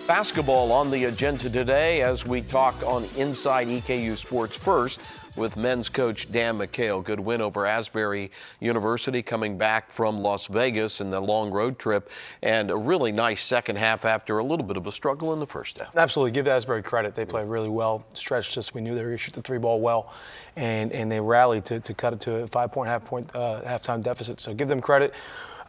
Basketball on the agenda today as we talk on Inside EKU Sports first with men's coach Dan McHale. Good win over Asbury University, coming back from Las Vegas in the long road trip, and a really nice second half after a little bit of a struggle in the first half. Absolutely. Give Asbury credit. They played really well, stretched us. We knew they were going to shoot the three ball well, and they rallied to cut it to a 5-point halftime deficit. So give them credit.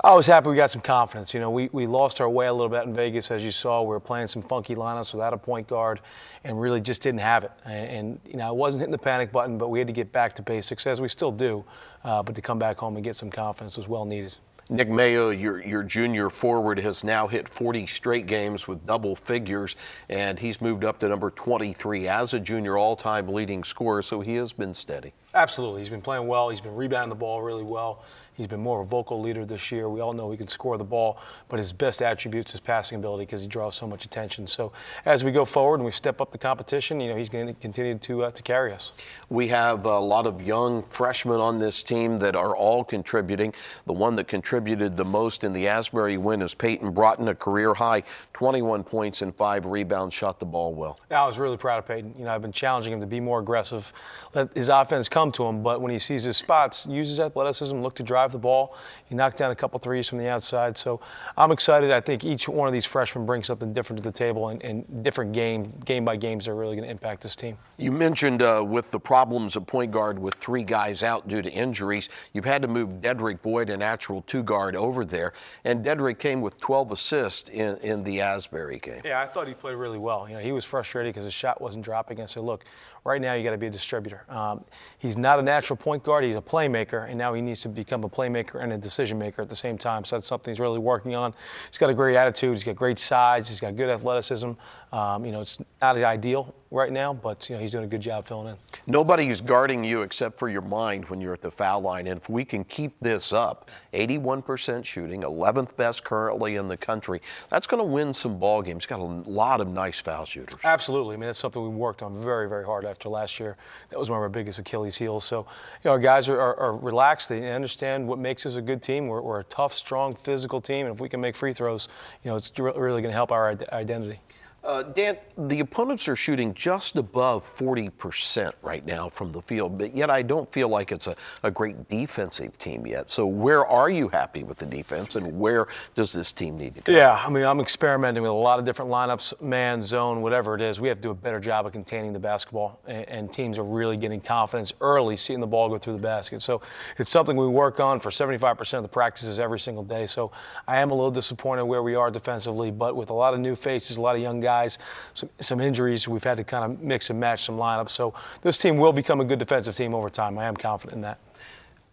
I was happy we got some confidence. You know, we lost our way a little bit in Vegas, as you saw. We were playing some funky lineups without a point guard and really just didn't have it. And you know, I wasn't hitting the panic button, but we had to get back to basics, as we still do. But to come back home and get some confidence was well needed. Nick Mayo, your junior forward, has now hit 40 straight games with double figures, and he's moved up to number 23 as a junior all-time leading scorer, so he has been steady. Absolutely. He's been playing well. He's been rebounding the ball really well. He's been more of a vocal leader this year. We all know he can score the ball, but his best attributes is passing ability because he draws so much attention. So as we go forward and we step up the competition, you know, he's going to continue to carry us. We have a lot of young freshmen on this team that are all contributing. The one that contributed the most in the Asbury win is Peyton Broughton, a career high 21 points and 5 rebounds, shot the ball well. I was really proud of Peyton. You know, I've been challenging him to be more aggressive, let his offense come to him, but when he sees his spots, use his athleticism, look to drive the ball. He knocked down a couple threes from the outside. So I'm excited. I think each one of these freshmen brings something different to the table, and different game by games are really going to impact this team. You mentioned with the problems at point guard with 3 guys out due to injuries, you've had to move Dedrick Boyd, a natural 2-guard, over there. And Dedrick came with 12 assists in the Asbury game. Yeah, I thought he played really well. You know, he was frustrated because his shot wasn't dropping. I said, look, right now you got to be a distributor. He's not a natural point guard. He's a playmaker, and now he needs to become a playmaker and a decision maker at the same time. So that's something he's really working on. He's got a great attitude. He's got great size. He's got good athleticism. You know, it's not ideal right now, but you know, he's doing a good job filling in. Nobody's guarding you except for your mind when you're at the foul line. And if we can keep this up, 81% shooting, 11th best currently in the country, that's going to win some ball games. Got a lot of nice foul shooters. Absolutely. I mean, that's something we worked on very, very hard after last year. That was one of our biggest Achilles heels. So, you know, our guys are relaxed. They understand what makes us a good team. We're a tough, strong, physical team. And if we can make free throws, you know, it's really going to help our identity. Dan, the opponents are shooting just above 40% right now from the field, but yet I don't feel like it's a great defensive team yet. So where are you happy with the defense, and where does this team need to go? Yeah, I mean, I'm experimenting with a lot of different lineups, man, zone, whatever it is. We have to do a better job of containing the basketball, and teams are really getting confidence early, seeing the ball go through the basket. So it's something we work on for 75% of the practices every single day. So I am a little disappointed where we are defensively, but with a lot of new faces, a lot of young guys, some injuries, we've had to kind of mix and match some lineups. So this team will become a good defensive team over time. I am confident in that.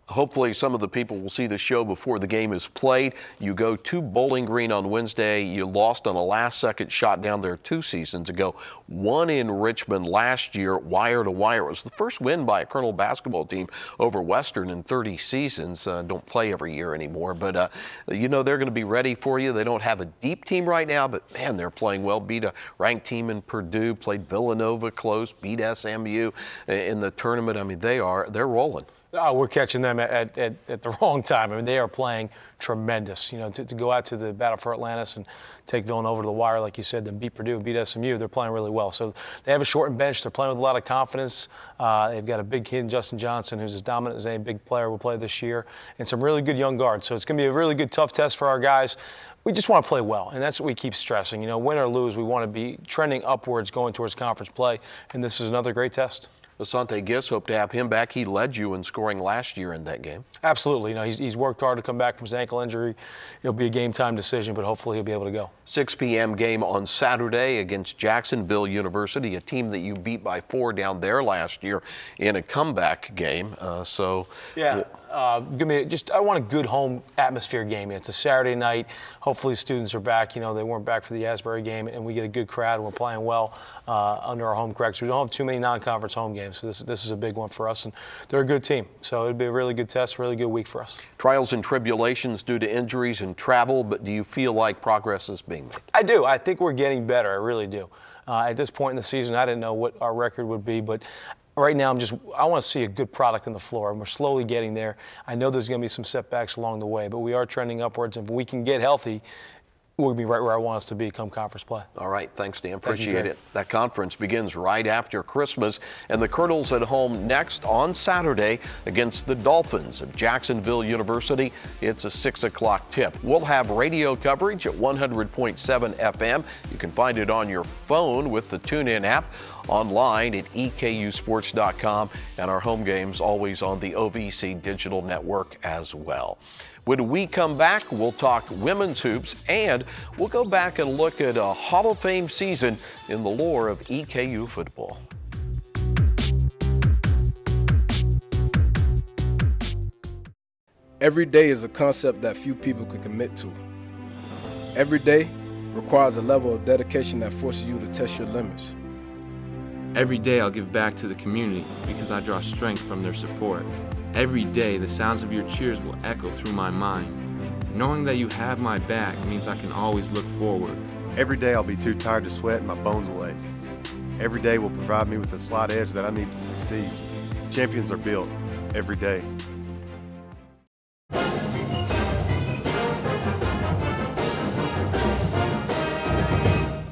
Hopefully some of the people will see the show before the game is played. You go to Bowling Green on Wednesday. You lost on a last-second shot down there 2 seasons ago. Won in Richmond last year, wire to wire. It was the first win by a Colonel basketball team over Western in 30 seasons. Don't play every year anymore, but you know they're going to be ready for you. They don't have a deep team right now, but man, they're playing well. Beat a ranked team in Purdue, played Villanova close, beat SMU in the tournament. I mean, they're rolling. Oh, we're catching them at the wrong time. I mean, they are playing tremendous. You know, to go out to the Battle for Atlantis and take Villanova to the wire, like you said, then beat Purdue, beat SMU, they're playing really well. So they have a shortened bench. They're playing with a lot of confidence. They've got a big kid, Justin Johnson, who's as dominant as any big player will play this year, and some really good young guards. So it's going to be a really good, tough test for our guys. We just want to play well, and that's what we keep stressing. You know, win or lose, we want to be trending upwards, going towards conference play, and this is another great test. Asante Gist, hope to have him back. He led you in scoring last year in that game. Absolutely. You know, he's worked hard to come back from his ankle injury. It'll be a game-time decision, but hopefully he'll be able to go. 6 p.m. game on Saturday against Jacksonville University, a team that you beat by 4 down there last year in a comeback game. Yeah. I want a good home atmosphere game. It's a Saturday night. Hopefully students are back. You know, they weren't back for the Asbury game, and we get a good crowd. We're playing well under our home crowd. So we don't have too many non-conference home games. So this is a big one for us, and they're a good team. So it'll be a really good test, really good week for us. Trials and tribulations due to injuries and travel, but do you feel like progress is being made? I do. I think we're getting better. I really do. At this point in the season, I didn't know what our record would be, but right now I want to see a good product on the floor, and we're slowly getting there. I know there's going to be some setbacks along the way, but we are trending upwards. If we can get healthy, we'll be right where I want us to be come conference play. All right, thanks, Dan. you, Appreciate Greg. it. That conference begins right after Christmas, and the Colonels at home next on Saturday against the Dolphins of Jacksonville University. It's a 6 o'clock tip. We'll have radio coverage at 100.7 FM. You can find it on your phone with the TuneIn app, online at EKUsports.com, and our home games always on the OVC Digital Network as well. When we come back, we'll talk women's hoops, and we'll go back and look at a Hall of Fame season in the lore of EKU football. Every day is a concept that few people can commit to. Every day requires a level of dedication that forces you to test your limits. Every day I'll give back to the community because I draw strength from their support. Every day the sounds of your cheers will echo through my mind. Knowing that you have my back means I can always look forward. Every day I'll be too tired to sweat and my bones will ache. Every day will provide me with the slight edge that I need to succeed. Champions are built every day.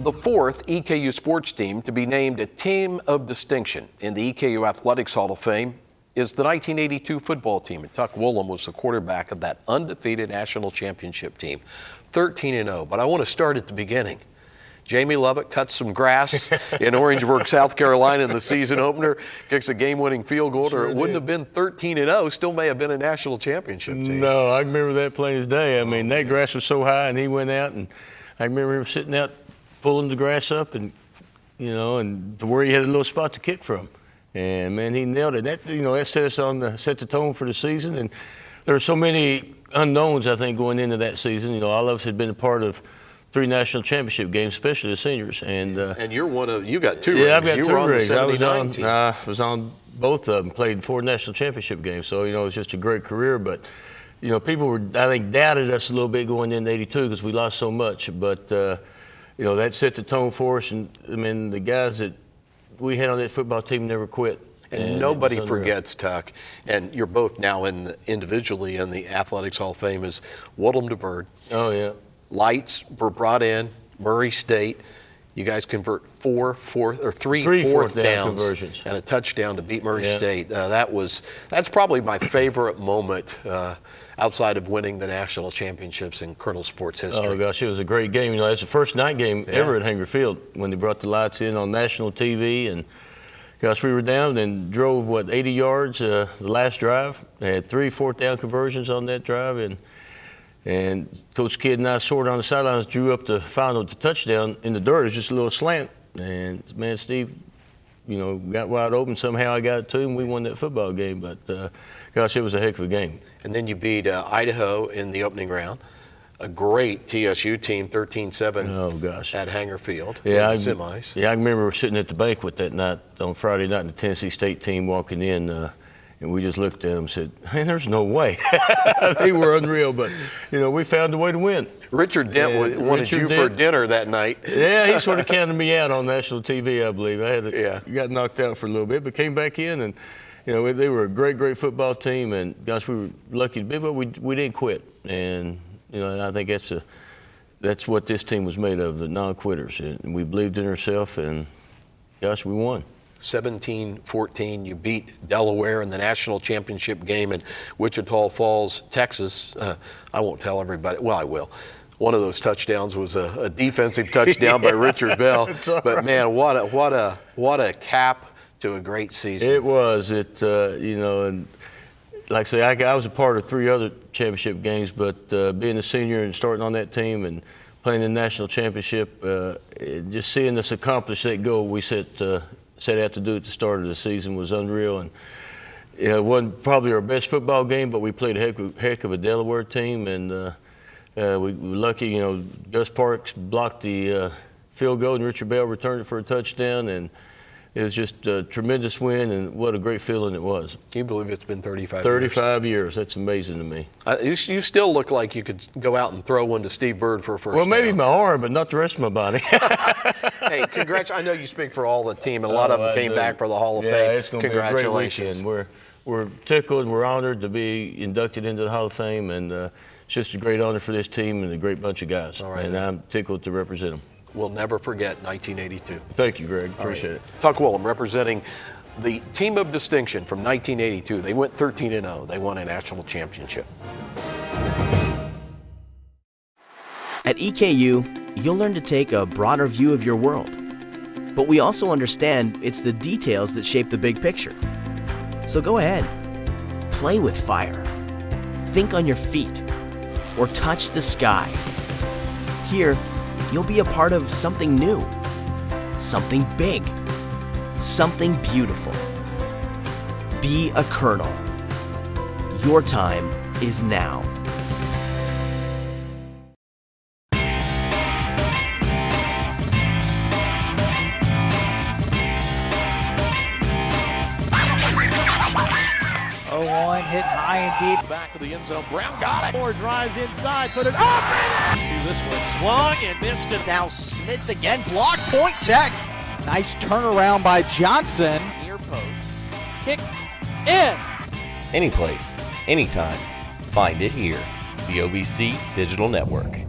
The fourth EKU sports team to be named a Team of Distinction in the EKU Athletics Hall of Fame is the 1982 football team. And Tuck Woolum was the quarterback of that undefeated national championship team, 13-0. But I want to start at the beginning. Jamie Lovett cuts some grass in Orangeburg, South Carolina in the season opener, kicks a game-winning field goal, or it wouldn't have been 13-0, still may have been a national championship team. No, I remember that plain as day. I mean, that grass was so high, and he went out, and I remember him sitting out pulling the grass up, and and to where he had a little spot to kick from, and man, he nailed it. That that set the tone for the season, and there were so many unknowns I think going into that season. All of us had been a part of 3 national championship games, especially the seniors, and you're one of you got 2 rings. Yeah, I've got you 2 were on rings. The I was 79 team. was on both of them. Played in 4 national championship games, so it was just a great career. But people were, I think, doubted us a little bit going into '82 because we lost so much, but. That set the tone for us, and I mean the guys that we had on that football team never quit. And nobody forgets, Tuck, and you're both now individually in the Athletics Hall of Fame, is Woolum to Bird. Oh yeah. Lights were brought in, Murray State. You guys convert 3 fourth downs conversions and a touchdown to beat Murray State. That's probably my favorite moment outside of winning the national championships in Colonel sports history. Oh gosh, it was a great game. It's the first night game ever at Hanger Field when they brought the lights in on national TV, and gosh, we were down and drove 80 yards the last drive. They had 3 fourth down conversions on that drive, and Coach Kidd and I sort on the sidelines drew up the final touchdown in the dirt. It was just a little slant. And, man, Steve, got wide open. Somehow I got it to him. We won that football game. But, gosh, it was a heck of a game. And then you beat Idaho in the opening round. A great TSU team, 13-7 oh, gosh. at Hanger Field in the semis. Yeah, I remember sitting at the banquet that night on Friday night, and the Tennessee State team walking in, and we just looked at them and said, man, there's no way. They were unreal, but, we found a way to win. Richard Dent wanted you for dinner that night. Yeah, he sort of counted me out on national TV, I believe. I got knocked out for a little bit, but came back in, and, they were a great, great football team, and, gosh, we were lucky to be, but we didn't quit. And, I think that's what this team was made of, the non-quitters. And we believed in ourselves, and, gosh, we won. 17-14, you beat Delaware in the national championship game in Wichita Falls, Texas. I won't tell everybody. Well, I will. One of those touchdowns was a defensive touchdown by Richard Bell. But man, what a cap to a great season. It was. And like I say, I was a part of 3 other championship games, but being a senior and starting on that team and playing in the national championship, just seeing us accomplish that goal we set out to do at the start of the season was unreal. And it wasn't probably our best football game, but we played a heck of a Delaware team, and we were lucky. Gus Parks blocked the field goal, and Richard Bell returned it for a touchdown, and it was just a tremendous win, and what a great feeling it was. Can you believe it's been 35 years? 35 years. That's amazing to me. You still look like you could go out and throw one to Steve Bird for a first Well, maybe down. my arm, but not the rest of my body. Hey, congrats. I know you speak for all the team, and a lot of them came back for the Hall of Fame. Yeah, it's going to be a great Congratulations. weekend. We're tickled. We're honored to be inducted into the Hall of Fame, and it's just a great honor for this team and a great bunch of guys. All right. And I'm tickled to represent them. We'll never forget 1982. Thank you, Greg. Appreciate it. Tuck Woolum representing the team of distinction from 1982. They went 13-0. They won a national championship. At EKU, you'll learn to take a broader view of your world. But we also understand it's the details that shape the big picture. So go ahead, play with fire, think on your feet, or touch the sky. Here, you'll be a part of something new, something big, something beautiful. Be a Colonel. Your time is now. Hit high and deep. Back of the end zone. Brown got it. Moore drives inside, put it up. See this one swung and missed it. Now Smith again, block, point, tech. Nice turnaround by Johnson. Near post. Kick in. Any place, anytime. Find it here. The OBC Digital Network.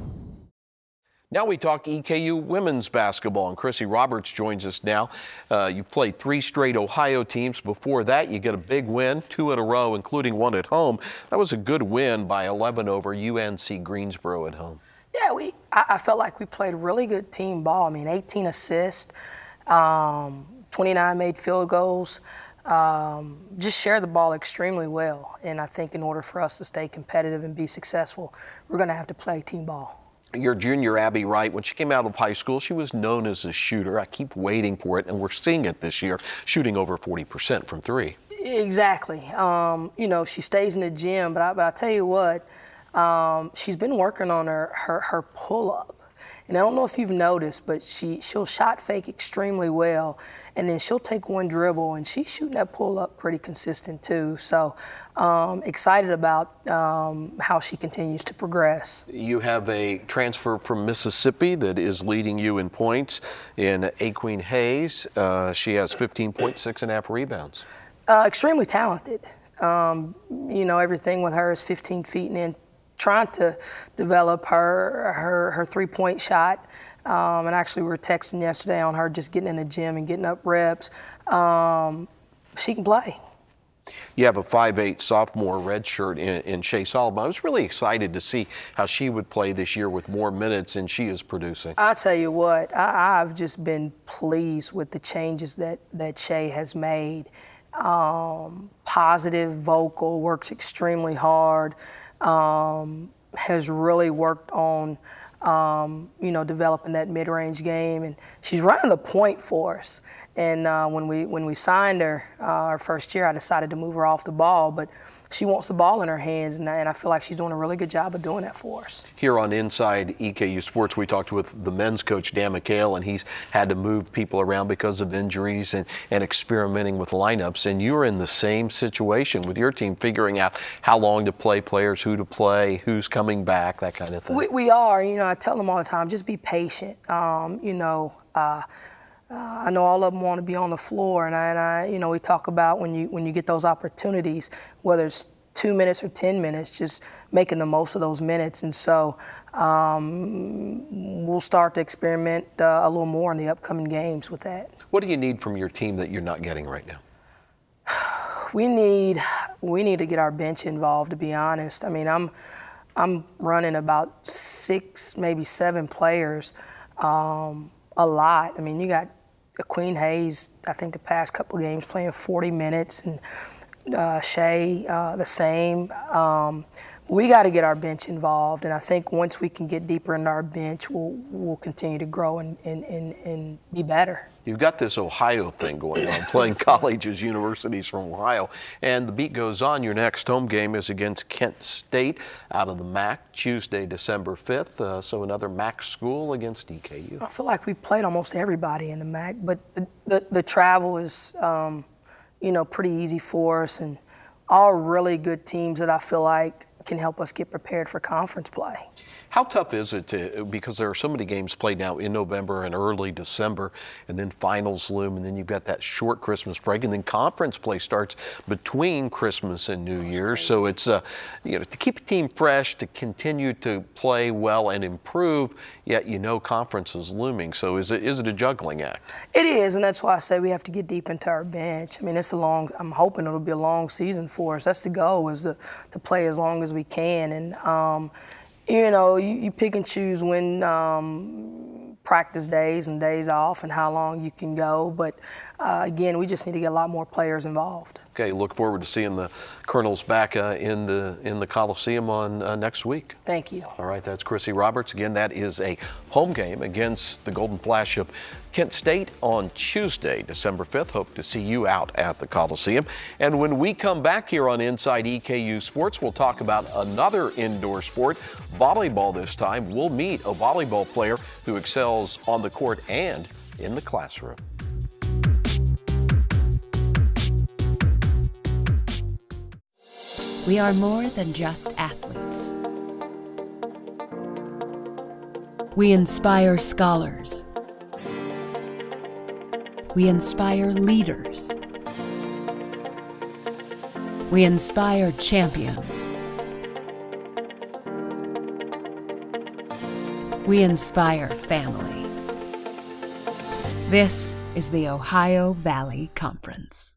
Now we talk EKU women's basketball, and Chrissy Roberts joins us now. You played 3 straight Ohio teams. Before that, you get a big win, 2 in a row, including 1 at home. That was a good win by 11 over UNC Greensboro at home. Yeah, I felt like we played really good team ball. I mean, 18 assists, 29 made field goals. Just shared the ball extremely well. And I think in order for us to stay competitive and be successful, we're going to have to play team ball. Your junior, Abby Wright, when she came out of high school, she was known as a shooter. I keep waiting for it, and we're seeing it this year, shooting over 40% from 3. Exactly. You know, she stays in the gym, but I tell you what, she's been working on her pull-up. And I don't know if you've noticed, but she'll shot fake extremely well, and then she'll take one dribble, and she's shooting that pull-up pretty consistent too. So excited about how she continues to progress. You have a transfer from Mississippi that is leading you in points in Aqueen Hayes. She has 15.6 rebounds. Extremely talented. You know, everything with her is 15 feet and in. Trying to develop her three-point shot. And actually we were texting yesterday on her just getting in the gym and getting up reps. She can play. You have a 5'8" sophomore redshirt in Shea Solomon. I was really excited to see how she would play this year with more minutes, and she is producing. I'll tell you what, I've just been pleased with the changes that Shea has made. Positive, vocal, works extremely hard. Has really worked on, you know, developing that mid-range game, and she's running the point for us. And when we signed her our first year, I decided to move her off the ball, but she wants the ball in her hands, and I feel like she's doing a really good job of doing that for us. Here on Inside EKU Sports, we talked with the men's coach, Dan McHale, and he's had to move people around because of injuries and experimenting with lineups. And you're in the same situation with your team, figuring out how long to play players, who to play, who's coming back, that kind of thing. We are. You know, I tell them all the time, just be patient. You know, I know all of them want to be on the floor, and I you know, we talk about when you get those opportunities, whether it's 2 minutes or 10 minutes, just making the most of those minutes. And so we'll start to experiment a little more in the upcoming games with that. What do you need from your team that you're not getting right now? We need to get our bench involved, to be honest. I mean, I'm running about 6, maybe 7 players. A lot. I mean, you got Queen Hayes, I think the past couple of games playing 40 minutes, and Shea the same. We got to get our bench involved, and I think once we can get deeper into our bench, we'll continue to grow and be better. You've got this Ohio thing going on, playing colleges, universities from Ohio, and the beat goes on. Your next home game is against Kent State out of the MAC, Tuesday, December 5th. So another MAC school against EKU. I feel like we've played almost everybody in the MAC, but the travel is, you know, pretty easy for us, and all really good teams that I feel like can help us get prepared for conference play. How tough is it because there are so many games played now in November and early December, and then finals loom, and then you've got that short Christmas break, and then conference play starts between Christmas and New Year's. So it's to keep a team fresh, to continue to play well and improve, yet conference is looming. So is it a juggling act? It is, and that's why I say we have to get deep into our bench. I mean, I'm hoping it'll be a long season for us. That's the goal, is to play as long as we can. And you pick and choose when practice days and days off and how long you can go. But again, we just need to get a lot more players involved. Okay, look forward to seeing the Colonels back in the Coliseum on next week. Thank you. All right, that's Chrissy Roberts. Again, that is a home game against the Golden Flash of Kent State on Tuesday, December 5th. Hope to see you out at the Coliseum. And when we come back here on Inside EKU Sports, we'll talk about another indoor sport, volleyball this time. We'll meet a volleyball player who excels on the court and in the classroom. We are more than just athletes. We inspire scholars. We inspire leaders. We inspire champions. We inspire family. This is the Ohio Valley Conference.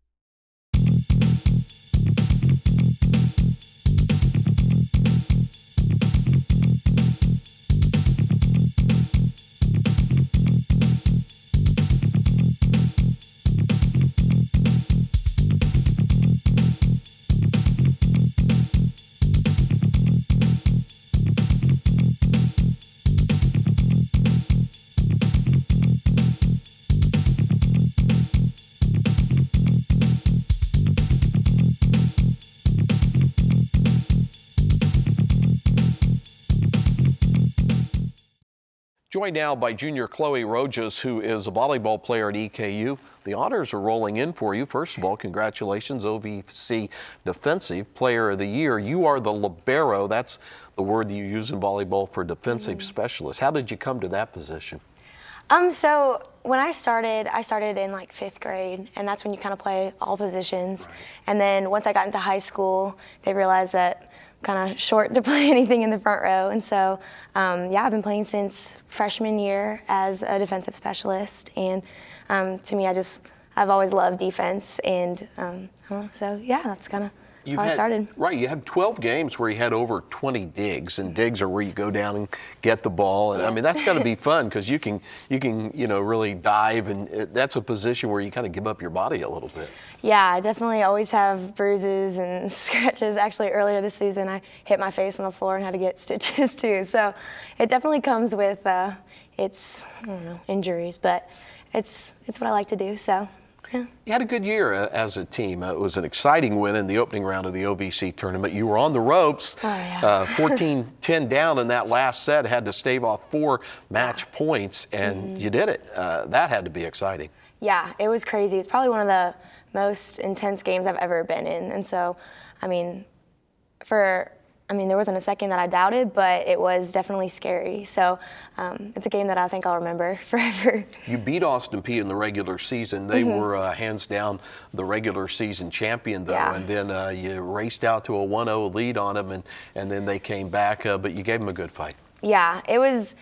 Joined now by junior Chloe Rojas, who is a volleyball player at EKU. The honors are rolling in for you. First of all, congratulations, OVC Defensive Player of the Year. You are the libero. That's the word that you use in volleyball for defensive specialist. How did you come to that position? So when I started in like 5th grade, and that's when you kind of play all positions. Right. And then once I got into high school, they realized that kind of short to play anything in the front row. And so, I've been playing since freshman year as a defensive specialist. And to me, I've always loved defense. And that's kind of how I started. Right, you have 12 games where you had over 20 digs, and digs are where you go down and get the ball. And I mean, that's got to be fun because you can really dive, and that's a position where you kind of give up your body a little bit. Yeah, I definitely always have bruises and scratches. Actually, earlier this season, I hit my face on the floor and had to get stitches too. So it definitely comes with injuries, but it's what I like to do. So. Yeah. You had a good year as a team. It was an exciting win in the opening round of the OVC tournament. You were on the ropes, 14-10 down in that last set, had to stave off 4 match points, and you did it. That had to be exciting. Yeah, it was crazy. It's probably one of the most intense games I've ever been in. And so, there wasn't a second that I doubted, but it was definitely scary. So it's a game that I think I'll remember forever. You beat Austin Peay in the regular season. They were hands down the regular season champion, though. Yeah. And then you raced out to a 1-0 lead on them, and then they came back, but you gave them a good fight. Yeah, it was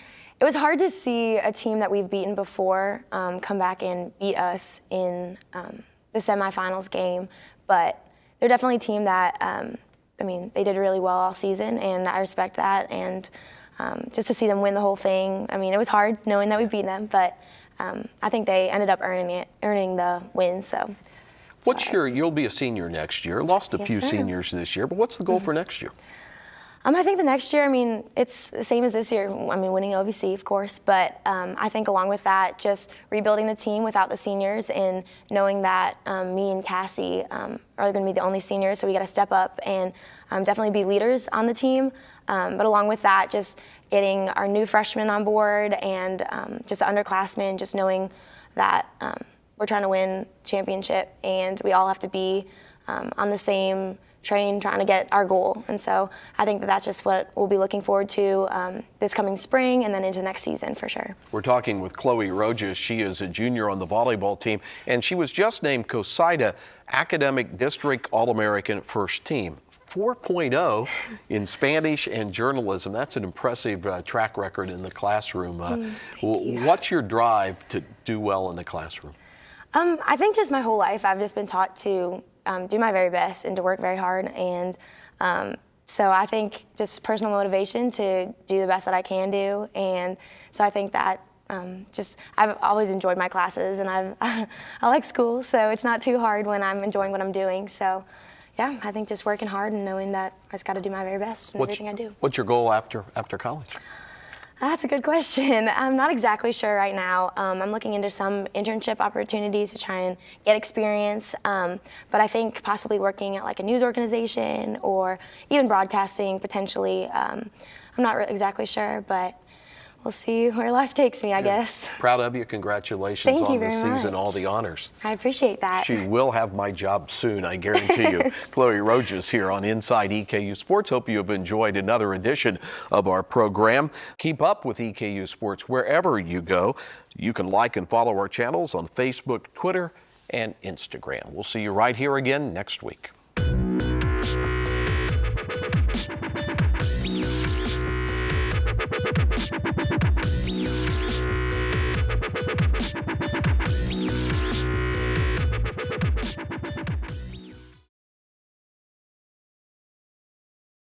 hard to see a team that we've beaten before come back and beat us in the semifinals game. But they're definitely a team that they did really well all season, and I respect that. And just to see them win the whole thing, it was hard knowing that we beat them, but I think they ended up earning the win. So, you'll be a senior next year. Lost a few seniors this year, but what's the goal for next year? I think the next year, it's the same as this year. Winning OVC, of course, but I think along with that, just rebuilding the team without the seniors and knowing that me and Cassie are going to be the only seniors, so we got to step up and definitely be leaders on the team. But along with that, just getting our new freshmen on board and just the underclassmen, just knowing that we're trying to win championship and we all have to be on the same train, trying to get our goal. And so I think that that's just what we'll be looking forward to this coming spring and then into next season for sure. We're talking with Chloe Rojas. She is a junior on the volleyball team, and she was just named COSIDA Academic District All-American First Team. 4.0 in Spanish and journalism. That's an impressive track record in the classroom. What's your drive to do well in the classroom? I think just my whole life I've just been taught to do my very best and to work very hard. And so I think just personal motivation to do the best that I can do. And so I think that I've always enjoyed my classes, and I like school, so it's not too hard when I'm enjoying what I'm doing. So yeah, I think just working hard and knowing that I just got to do my very best in everything I do. What's your goal after college? That's a good question. I'm not exactly sure right now. I'm looking into some internship opportunities to try and get experience, but I think possibly working at like a news organization or even broadcasting potentially. I'm not exactly sure, but we'll see where life takes me, I guess. Proud of you. Congratulations on the season, all the honors. I appreciate that. She will have my job soon, I guarantee you. Chloe Rojas here on Inside EKU Sports. Hope you have enjoyed another edition of our program. Keep up with EKU Sports wherever you go. You can like and follow our channels on Facebook, Twitter, and Instagram. We'll see you right here again next week.